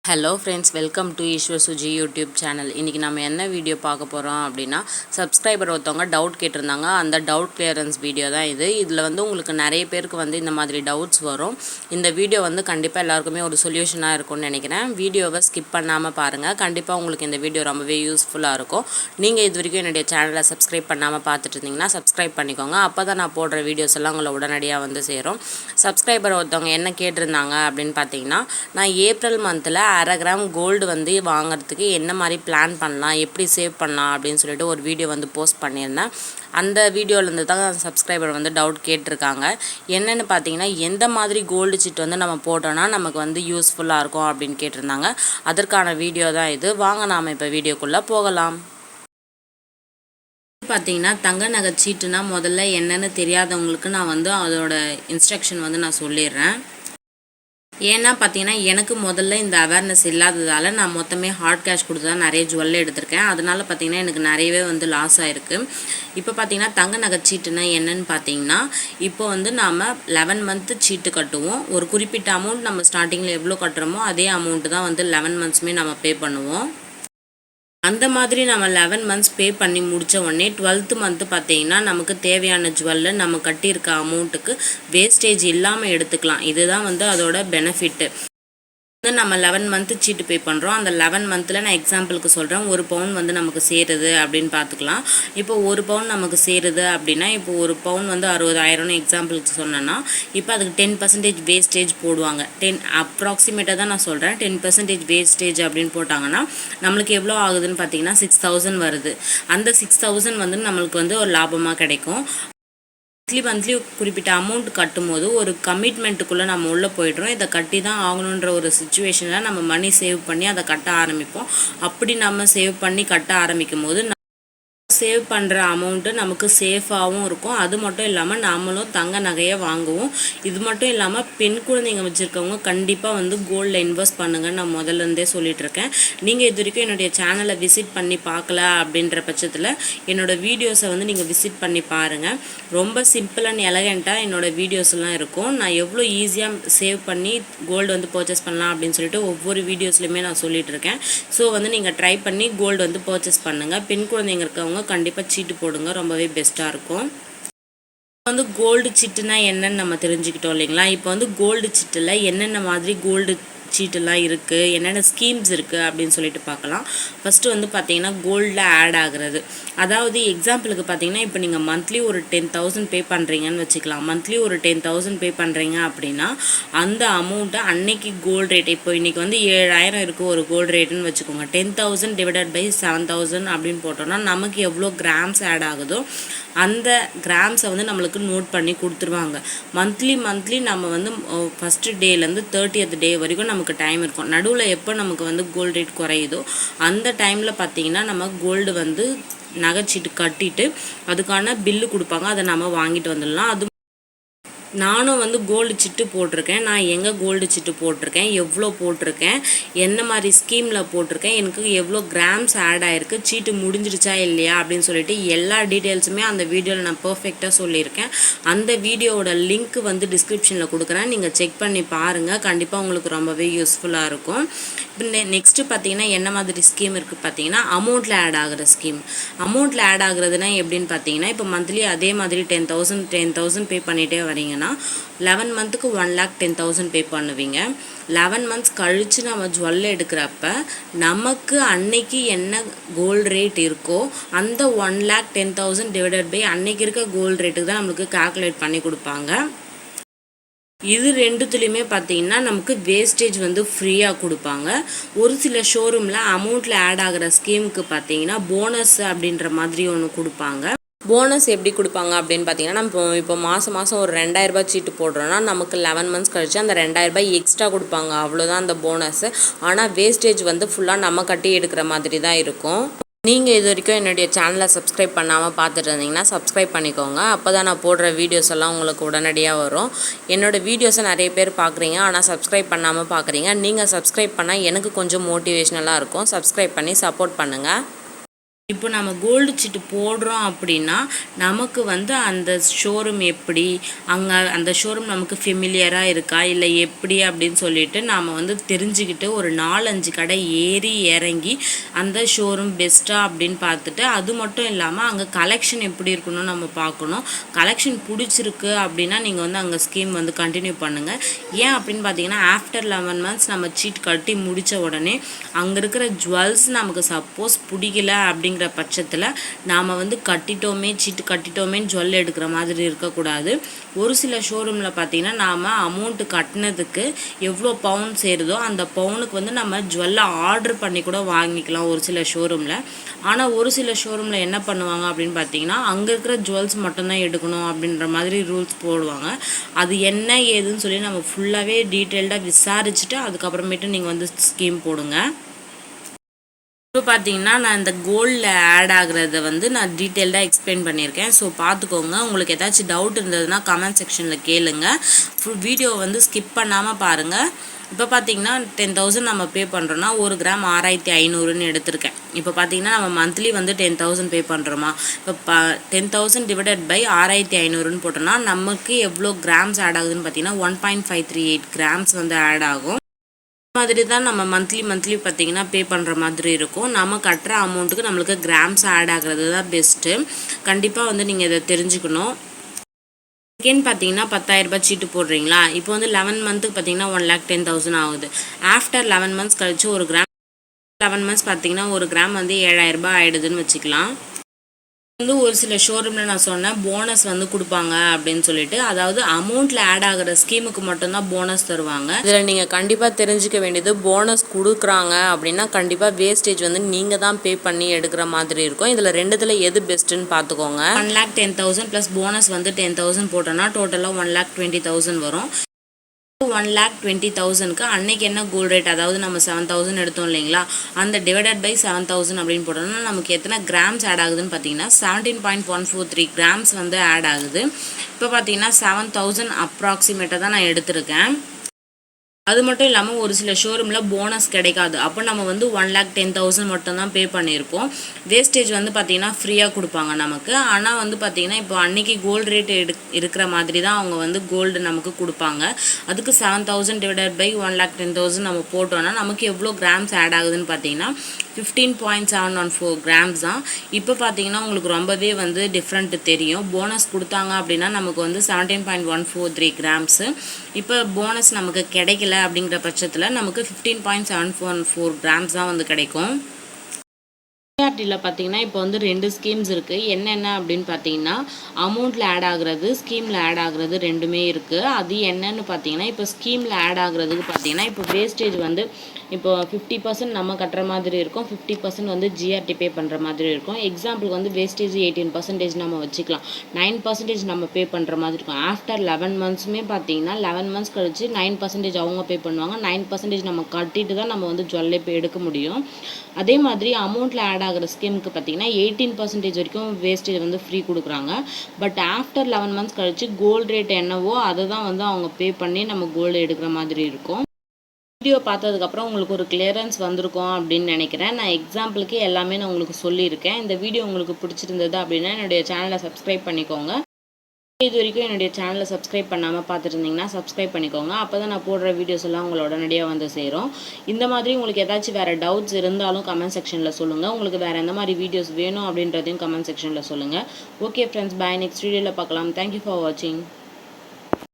Hello friends, welcome to Eswar Suji YouTube channel. இன்றைக்கி நம்ம என்ன வீடியோ பார்க்க போகிறோம் அப்படின்னா, சப்ஸ்கிரைபர் ஒருத்தவங்க டவுட் கேட்டிருந்தாங்க. அந்த டவுட் கிளியரன்ஸ் வீடியோ தான் இது. இதில் உங்களுக்கு நிறைய பேருக்கு இந்த மாதிரி டவுட்ஸ் வரும். இந்த வீடியோ கண்டிப்பாக எல்லாருக்குமே ஒரு சொல்யூஷனாக இருக்கும்னு நினைக்கிறேன். வீடியோவை ஸ்கிப் பண்ணாமல் பாருங்கள். கண்டிப்பாக உங்களுக்கு இந்த வீடியோ ரொம்பவே யூஸ்ஃபுல்லாக இருக்கும். நீங்கள் இது வரைக்கும் என்னுடைய சேனலை சப்ஸ்கிரைப் பண்ணாமல் பார்த்துட்டு இருந்தீங்கன்னா சப்ஸ்கிரைப் பண்ணிக்கோங்க. அப்போ தான் நான் போடுற வீடியோஸ் எல்லாம் உங்களை உடனடியாக சேரும். சப்ஸ்கிரைபர் ஒருத்தவங்க என்ன கேட்டிருந்தாங்க அப்படின்னு பார்த்தீங்கன்னா, நான் ஏப்ரல் மந்தில் 1/2 கிராம் கோல்டு வாங்குறதுக்கு என்ன மாதிரி பிளான் பண்ணலாம், எப்படி சேவ் பண்ணலாம் அப்படின்னு சொல்லிட்டு ஒரு வீடியோ போஸ்ட் பண்ணியிருந்தேன். அந்த வீடியோலேருந்து தான் சப்ஸ்கிரைபர் டவுட் கேட்டிருக்காங்க. என்னென்னு பார்த்தீங்கன்னா, எந்த மாதிரி கோல்டு சீட் நம்ம போட்டோன்னா நமக்கு யூஸ்ஃபுல்லாக இருக்கும் அப்படின்னு கேட்டிருந்தாங்க. அதற்கான வீடியோ தான் இது. வாங்க நாம் இப்போ வீடியோக்குள்ளே போகலாம். பார்த்தீங்கன்னா, தங்க நகை சீட்டுனா முதல்ல என்னென்னு தெரியாதவங்களுக்கு நான் அதோட இன்ஸ்ட்ரக்ஷன் நான் சொல்லிடுறேன். ஏன்னா பார்த்தீங்கன்னா, எனக்கு முதல்ல இந்த அவேர்னஸ் இல்லாததால் நான் மொத்தமே ஹார்ட் கேஷ் கொடுத்து தான் நிறைய ஜுவல்ல எடுத்திருக்கேன். அதனால பார்த்தீங்கன்னா, எனக்கு நிறையவே லாஸ் ஆகிருக்கு. இப்போ பார்த்தீங்கன்னா, தங்க நகை சீட்டுனா என்னன்னு பார்த்தீங்கன்னா, இப்போ நாம் 11 மந்த்து சீட்டு கட்டுவோம். ஒரு குறிப்பிட்ட அமௌண்ட் நம்ம ஸ்டார்டிங்கில் எவ்வளோ கட்டுறோமோ அதே அமௌண்ட்டு தான் 11 மந்த்ஸுமே நம்ம பே பண்ணுவோம். அந்த மாதிரி நம்ம 11 மந்த்ஸ் பே பண்ணி முடித்த உடனே 12th மந்த்து பார்த்தீங்கன்னா, நமக்கு தேவையான ஜுவல்ல நம்ம கட்டியிருக்க அமௌண்ட்டுக்கு வேஸ்டேஜ் இல்லாமல் எடுத்துக்கலாம். இதுதான் அதோட பெனிஃபிட்டு. நம்ம 11 மந்த்து சீட்டு பே பண்ணுறோம். அந்த 11 மந்த்தில் நான் எக்ஸாம்பிளுக்கு சொல்கிறேன், ஒரு பவுன் நமக்கு சேருது அப்படின்னு பார்த்துக்கலாம். இப்போ ஒரு பவுன் நமக்கு சேருது அப்படின்னா, இப்போ ஒரு பவுன் 60,000ன்னு எக்ஸாம்பிளுக்கு சொன்னேன்னா, இப்போ அதுக்கு 10% வேஸ்டேஜ் போடுவாங்க. அப்ராக்சிமேட்டாக தான் நான் சொல்கிறேன். 10% வேஸ்டேஜ் அப்படின்னு போட்டாங்கன்னா நம்மளுக்கு எவ்வளோ ஆகுதுன்னு பார்த்தீங்கன்னா 6,000 வருது. அந்த 6,000 நம்மளுக்கு ஒரு லாபமாக கிடைக்கும். மந்த்லி குறிப்பிட்ட அமௌண்ட் கட்டும்போது ஒரு கமிட்மெண்ட்டுக்குள்ளே நம்ம உள்ளே போய்ட்றோம். இதை கட்டி தான் ஆகணுன்ற ஒரு சுச்சுவேஷனில் நம்ம மணி சேவ் பண்ணி அதை கட்ட ஆரம்பிப்போம். அப்படி நம்ம சேவ் பண்ணி கட்ட ஆரம்பிக்கும் போது சேவ் பண்ணுற அமௌண்ட்டு நமக்கு சேஃபாகவும் இருக்கும். அது மட்டும் இல்லாமல் நாமளும் தங்க நகையை வாங்குவோம். இது மட்டும் இல்லாமல் பெண் குழந்தைங்க வச்சுருக்கவங்க கண்டிப்பாக கோல்டில் இன்வெஸ்ட் பண்ணுங்கன்னு நான் முதல்லேருந்தே சொல்லிகிட்ருக்கேன். நீங்கள் இது வரைக்கும் என்னுடைய சேனலை விசிட் பண்ணி பார்க்கல அப்படின்ற பட்சத்தில் என்னோடய வீடியோஸை நீங்கள் விசிட் பண்ணி பாருங்கள். ரொம்ப சிம்பிள் அண்ட் எலகண்ட்டாக என்னோடய வீடியோஸ்லாம் இருக்கும். நான் எவ்வளோ ஈஸியாக சேவ் பண்ணி கோல்டு பர்ச்சேஸ் பண்ணலாம் அப்படின்னு சொல்லிட்டு ஒவ்வொரு வீடியோஸ்லையுமே நான் சொல்லிகிட்ருக்கேன். ஸோ நீங்கள் ட்ரை பண்ணி கோல்டு பர்ச்சேஸ் பண்ணுங்கள். பெண் குழந்தைங்க இருக்கவங்க கண்டிப்பாக சீட்டு போடுங்க, ரொம்பவே பெஸ்ட்டாக இருக்கும். கோல்டு சீட்டுனா என்னன்னு நம்ம தெரிஞ்சுக்கிட்டோம் இல்லைங்களா? இப்போ கோல்டு சீட்டில் என்னென்ன மாதிரி கோல்டு சீட்டெல்லாம் இருக்குது, என்னென்ன ஸ்கீம்ஸ் இருக்குது அப்படின்னு சொல்லிட்டு பார்க்கலாம். ஃபஸ்ட்டு பார்த்தீங்கன்னா கோல்டில் ஆட் ஆகுறது. அதாவது எக்ஸாம்பிளுக்கு பார்த்தீங்கன்னா, இப்போ நீங்கள் மந்த்லி ஒரு 10,000 பே பண்ணுறீங்கன்னு வச்சுக்கலாம். மந்த்லி ஒரு 10,000 பே பண்ணுறீங்க அப்படின்னா அந்த அமௌண்ட்டை அன்னைக்கு கோல்டு ரேட், இப்போ இன்றைக்கி 7,000 இருக்குது ஒரு கோல்டு ரேட்டுன்னு வச்சுக்கோங்க. 10,000 டிவைடட் பை 7,000 அப்படின்னு போட்டோம்னா நமக்கு எவ்வளோ கிராம்ஸ் ஆட் ஆகுதோ அந்த கிராம்ஸை நம்மளுக்கு நோட் பண்ணி கொடுத்துருவாங்க. மந்த்லி நம்ம ஃபஸ்ட்டு டேலேருந்து 30th டே வரைக்கும் நமக்கு டைம் இருக்கும். நடுவில் எப்போ நமக்கு கோல்டு ரேட் குறையுதோ அந்த டைமில் பார்த்தீங்கன்னா நம்ம கோல்டு நகைச்சீட்டு கட்டிட்டு அதுக்கான பில்லு கொடுப்பாங்க. அதை நம்ம வாங்கிட்டு வந்துடலாம். அது நானும் கோல்டு சீட்டு போட்டிருக்கேன். நான் எங்கே கோல்டு சீட்டு போட்டிருக்கேன், எவ்வளோ போட்டிருக்கேன், என்ன மாதிரி ஸ்கீமில் போட்டிருக்கேன், எனக்கு எவ்வளோ கிராம்ஸ் ஆட் ஆகிருக்கு, சீட்டு முடிஞ்சிருச்சா இல்லையா அப்படின்னு சொல்லிட்டு எல்லா டீட்டெயில்ஸுமே அந்த வீடியோவில் நான் பர்ஃபெக்டாக சொல்லியிருக்கேன். அந்த வீடியோவோட லிங்க் டிஸ்கிரிப்ஷனில் கொடுக்குறேன். நீங்கள் செக் பண்ணி பாருங்கள். கண்டிப்பாக உங்களுக்கு ரொம்பவே யூஸ்ஃபுல்லாக இருக்கும். இப்போ நெக்ஸ்ட்டு பார்த்தீங்கன்னா என்ன மாதிரி ஸ்கீம் இருக்குது பார்த்தீங்கன்னா, அமௌண்ட்டில் ஆட் ஆகிற ஸ்கீம். அமௌண்ட்டில் ஆட் ஆகுறதுனா எப்படின்னு பார்த்தீங்கன்னா, இப்போ மந்த்லி அதே மாதிரி 10,000 பே பண்ணிகிட்டே வரீங்கன்னா 11 மந்த்துக்கு 1,10,000 பே பண்ணுவீங்க. 11 மந்த்ஸ் கழித்து நம்ம ஜுவல்ல எடுக்கிறப்ப நமக்கு அன்னைக்கு என்ன கோல்டு ரேட் இருக்கோ அந்த 1,10,000 டிவைடட் பை அன்னைக்கு இருக்க கோல்டு ரேட்டுக்கு தான் நம்மளுக்கு கால்குலேட் பண்ணி கொடுப்பாங்க. இது ரெண்டுத்துலேயுமே பார்த்தீங்கன்னா நமக்கு வேஸ்டேஜ் ஃப்ரீயாக கொடுப்பாங்க. ஒரு சில ஷோரூமில் அமௌண்ட்டில் ஆட் ஆகிற ஸ்கீமுக்கு பார்த்தீங்கன்னா போனஸ் அப்படின்ற மாதிரி ஒன்று கொடுப்பாங்க. போனஸ் எப்படி கொடுப்பாங்க அப்படின்னு பார்த்தீங்கன்னா, நம்ம இப்போ மாதம் ஒரு 2,000 சீட்டு போடுறோன்னா நமக்கு 11 மந்த்ஸ் கழிச்சு அந்த 2,000 எக்ஸ்ட்ரா கொடுப்பாங்க. அவ்வளோதான் அந்த போனஸ். ஆனால் வேஸ்டேஜ் ஃபுல்லாக நம்ம கட்டி எடுக்கிற மாதிரி தான் இருக்கும். நீங்கள் இது வரைக்கும் என்னுடைய சேனலை சப்ஸ்கிரைப் பண்ணாமல் பார்த்துட்டு இருந்தீங்கன்னா சப்ஸ்கிரைப் பண்ணிக்கோங்க. அப்போ தான் நான் போடுற வீடியோஸ் எல்லாம் உங்களுக்கு உடனடியாக வரும். என்னோடய வீடியோஸை நிறைய பேர் பார்க்குறீங்க, ஆனால் சப்ஸ்கிரைப் பண்ணாமல் பார்க்குறீங்க. நீங்கள் சப்ஸ்கிரைப் பண்ணால் எனக்கு கொஞ்சம் மோட்டிவேஷ்னலாக இருக்கும். சப்ஸ்கிரைப் பண்ணி சப்போர்ட் பண்ணுங்கள். இப்போ நம்ம கோல்டு சீட்டு போடுறோம் அப்படின்னா நமக்கு வந்து அந்த ஷோரூம் எப்படி, அங்கே அந்த ஷோரூம் நமக்கு ஃபெமிலியராக இருக்கா இல்லை எப்படி அப்படின்னு சொல்லிட்டு நாம் வந்து தெரிஞ்சுக்கிட்டு ஒரு 4-5 கடை ஏறி இறங்கி அந்த ஷோரூம் பெஸ்ட்டாக அப்படின்னு பார்த்துட்டு, அது மட்டும் இல்லாமல் அங்கே கலெக்ஷன் எப்படி இருக்கணும்னு நம்ம பார்க்கணும். கலெக்ஷன் பிடிச்சிருக்கு அப்படின்னா நீங்கள் வந்து அங்கே ஸ்கீம் வந்து கண்டினியூ பண்ணுங்கள். ஏன் அப்படின்னு பார்த்தீங்கன்னா ஆஃப்டர் 11 months நம்ம சீட் கட்டி முடித்த உடனே அங்கே இருக்கிற ஜுவல்ஸ் நமக்கு சப்போஸ் பிடிக்கல அப்படிங்கிற பட்சத்தில் நாம் வந்து சீட்டு கட்டிட்டோமேன்னு ஜுவல் எடுக்கிற மாதிரி இருக்கக்கூடாது. ஒரு சில ஷோரூமில் பார்த்தீங்கன்னா நாம் அமௌண்ட்டு கட்டினதுக்கு எவ்வளோ பவுன் சேருதோ அந்த பவுனுக்கு வந்து நம்ம ஜுவல்லை ஆர்டர் பண்ணி கூட வாங்கிக்கலாம் ஒரு சில ஷோரூமில். ஆனால் ஒரு சில ஷோரூமில் என்ன பண்ணுவாங்க அப்படின்னு பார்த்தீங்கன்னா அங்கே இருக்கிற ஜுவல்ஸ் மட்டும்தான் எடுக்கணும் அப்படின்ற மாதிரி ரூல்ஸ் போடுவாங்க. அது என்ன ஏதுன்னு சொல்லி நம்ம ஃபுல்லாகவே டீட்டெயில்டாக விசாரிச்சுட்டு அதுக்கப்புறமேட்டு நீங்கள் வந்து ஸ்கீம் போடுங்க. இப்போ பார்த்தீங்கன்னா நான் இந்த கோல்டில் ஆட் ஆகுறத வந்து நான் டீட்டெயில்டாக எக்ஸ்பிளைன் பண்ணியிருக்கேன். ஸோ பார்த்துக்கோங்க. உங்களுக்கு ஏதாச்சும் டவுட் இருந்ததுன்னா கமெண்ட் செக்ஷனில் கேளுங்க. ஃபுல் வீடியோ வந்து ஸ்கிப் பண்ணாமல் பாருங்கள். இப்போ பார்த்தீங்கன்னா 10,000 நம்ம பே பண்ணுறோன்னா 1 கிராம் 6,500ன்னு எடுத்திருக்கேன். இப்போ பார்த்தீங்கன்னா நம்ம மந்த்லி வந்து 10,000 பே பண்ணுறோமா, இப்போ 10,000 டிவைடட் பை 6,500ன்னு போட்டோம்னா நமக்கு எவ்வளோ கிராம்ஸ் ஆட் ஆகுதுன்னு பார்த்தீங்கன்னா 1.538 கிராம்ஸ் வந்து ஆட் ஆகும். மாதிரி தான் நம்ம மந்த்லி பார்த்தீங்கன்னா பே பண்ணுற மாதிரி இருக்கும். நம்ம கட்டுற அமௌண்ட்டுக்கு நம்மளுக்கு கிராம்ஸ் ஆட் ஆகிறது தான் பெஸ்ட்டு. கண்டிப்பாக வந்து நீங்கள் இதை தெரிஞ்சுக்கணும். செகண்ட் பார்த்தீங்கன்னா 10,000 ரூபாய் சீட்டு போடுறீங்களா, இப்போ வந்து 11 மந்த்துக்கு பார்த்தீங்கன்னா 1,10,000 ஆகுது. ஆஃப்டர் 11 months கழிச்சு 1 கிராம் 11 months பார்த்தீங்கன்னா 1 கிராம் வந்து 7,000 ரூபாய் ஆகிடுதுன்னு வச்சுக்கலாம். வந்து ஒரு சில ஷோரூமில் நான் சொன்னேன் போனஸ் வந்து கொடுப்பாங்க அப்படின்னு சொல்லிட்டு, அதாவது அமௌண்ட்டில் ஆட் ஆகிற ஸ்கீமுக்கு மட்டும்தான் போனஸ் தருவாங்க. இதில் நீங்கள் கண்டிப்பாக தெரிஞ்சுக்க வேண்டியது, போனஸ் கொடுக்குறாங்க அப்படின்னா கண்டிப்பாக வேஸ்டேஜ் வந்து நீங்கள் தான் பே பண்ணி எடுக்கிற மாதிரி இருக்கும். இதில் ரெண்டுத்தில் எது பெஸ்ட்டுன்னு பார்த்துக்கோங்க. 1,10,000 ப்ளஸ் போனஸ் வந்து 10,000 போட்டோன்னா டோட்டலாக 1,20,000 வரும். 1,20,000க்கு அன்னைக்கு என்ன கோல்டு ரேட், அதாவது நம்ம 7,000 எடுத்தோம் இல்லைங்களா, அந்த டிவைடட் பை 7,000 அப்படின்னு போட்டோம்னா நமக்கு எத்தனை கிராம்ஸ் ஆட் ஆகுதுன்னு பார்த்தீங்கன்னா 17.143 கிராம்ஸ் வந்து ஆட் ஆகுது. இப்போ பார்த்தீங்கன்னா 7,000 அப்ராக்சிமேட்டாக தான் நான் எடுத்திருக்கேன். அது மட்டும் இல்லாமல் ஒரு சில ஷோரூமில் போனஸ் கிடைக்காது. அப்போ நம்ம வந்து 1,10,000 மட்டும்தான் பே பண்ணியிருப்போம். வேஸ்டேஜ் வந்து பார்த்திங்கன்னா ஃப்ரீயாக கொடுப்பாங்க நமக்கு. ஆனால் வந்து பார்த்திங்கன்னா இப்போ அன்றைக்கி கோல்டு ரேட் இருக்கிற மாதிரி தான் அவங்க வந்து கோல்டு நமக்கு கொடுப்பாங்க. அதுக்கு 7,000 டிவைடட் பை 1,10,000 நம்ம போட்டோன்னா நமக்கு எவ்வளோ கிராம்ஸ் ஆட் ஆகுதுன்னு பார்த்தீங்கன்னா 15.714 கிராம்ஸ் தான். இப்போ பார்த்தீங்கன்னா உங்களுக்கு ரொம்பவே வந்து டிஃப்ரெண்ட்டு தெரியும். போனஸ் கொடுத்தாங்க அப்படின்னா நமக்கு வந்து 17.143 கிராம்ஸு. இப்போ போனஸ் நமக்கு கிடைக்கல அப்படிங்கிற பட்சத்தில் நமக்கு 15.714 கிராம்ஸ் தான் வந்து கிடைக்கும். சிஆர்டியில் பார்த்தீங்கன்னா இப்போ வந்து 2 ஸ்கீம்ஸ் இருக்குது. என்னென்ன அப்படின்னு பார்த்தீங்கன்னா அமௌண்ட்டில் ஆட் ஆகுறது, ஸ்கீமில் ஆட் ஆகுறது ரெண்டுமே இருக்குது. அது என்னன்னு பார்த்தீங்கன்னா இப்போ ஸ்கீமில் ஆட் ஆகுறதுக்கு பார்த்தீங்கன்னா இப்போ வேஸ்டேஜ் வந்து இப்போ 50% நம்ம கட்டுற மாதிரி இருக்கும், 50% வந்து ஜிஆர்டி பே பண்ணுற மாதிரி இருக்கும். எக்ஸாம்பிளுக்கு வந்து வேஸ்டேஜ் 18% நம்ம வச்சுக்கலாம், 9% நம்ம பே பண்ணுற மாதிரி இருக்கும். ஆஃப்டர் 11 monthsமே பார்த்தீங்கன்னா 11 months கழிச்சு 9% அவங்க பே பண்ணுவாங்க. 9% நம்ம கட்டிட்டு தான் நம்ம வந்து ஜுவல்லே பே எடுக்க முடியும். அதே மாதிரி அமௌண்ட்டில் ஆட் ஆகிற ஸ்கீமுக்கு பார்த்தீங்கன்னா 18% வரைக்கும் வேஸ்டேஜ் வந்து ஃப்ரீ கொடுக்குறாங்க. பட் ஆஃப்டர் 11 months கழிச்சு கோல்டு ரேட் என்னவோ அதை தான் வந்து அவங்க பே பண்ணி நம்ம கோல்டு எடுக்கிற மாதிரி இருக்கும். வீடியோ பார்த்ததுக்கப்புறம் உங்களுக்கு ஒரு கிளியரன்ஸ் வந்திருக்கும் அப்படின்னு நினைக்கிறேன். நான் எக்ஸாம்பிளுக்கு எல்லாமே நான் உங்களுக்கு சொல்லியிருக்கேன். இந்த வீடியோ உங்களுக்கு பிடிச்சிருந்தது அப்படின்னா என்னுடைய சேனலை சப்ஸ்கிரைப் பண்ணிக்கோங்க. இது வரைக்கும் என்னுடைய சேனலை சப்ஸ்கிரைப் பண்ணாமல் பார்த்துட்டு இருந்தீங்கன்னா சப்ஸ்கிரைப் பண்ணிக்கோங்க. அப்போ தான் நான் போடுற வீடியோஸ் எல்லாம் உங்களோட உடனடியாக வந்து சேரும். இந்த மாதிரி உங்களுக்கு ஏதாச்சும் வேறு டவுட்ஸ் இருந்தாலும் கமெண்ட் செக்ஷனில் சொல்லுங்கள். உங்களுக்கு வேறு எந்த மாதிரி வீடியோஸ் வேணும் அப்படின்றதையும் கமெண்ட் செக்ஷனில் சொல்லுங்கள். ஓகே ஃப்ரெண்ட்ஸ், பாய். நெக்ஸ்ட் வீடியோவில் பார்க்கலாம். தேங்க்யூ ஃபார் வாட்சிங்.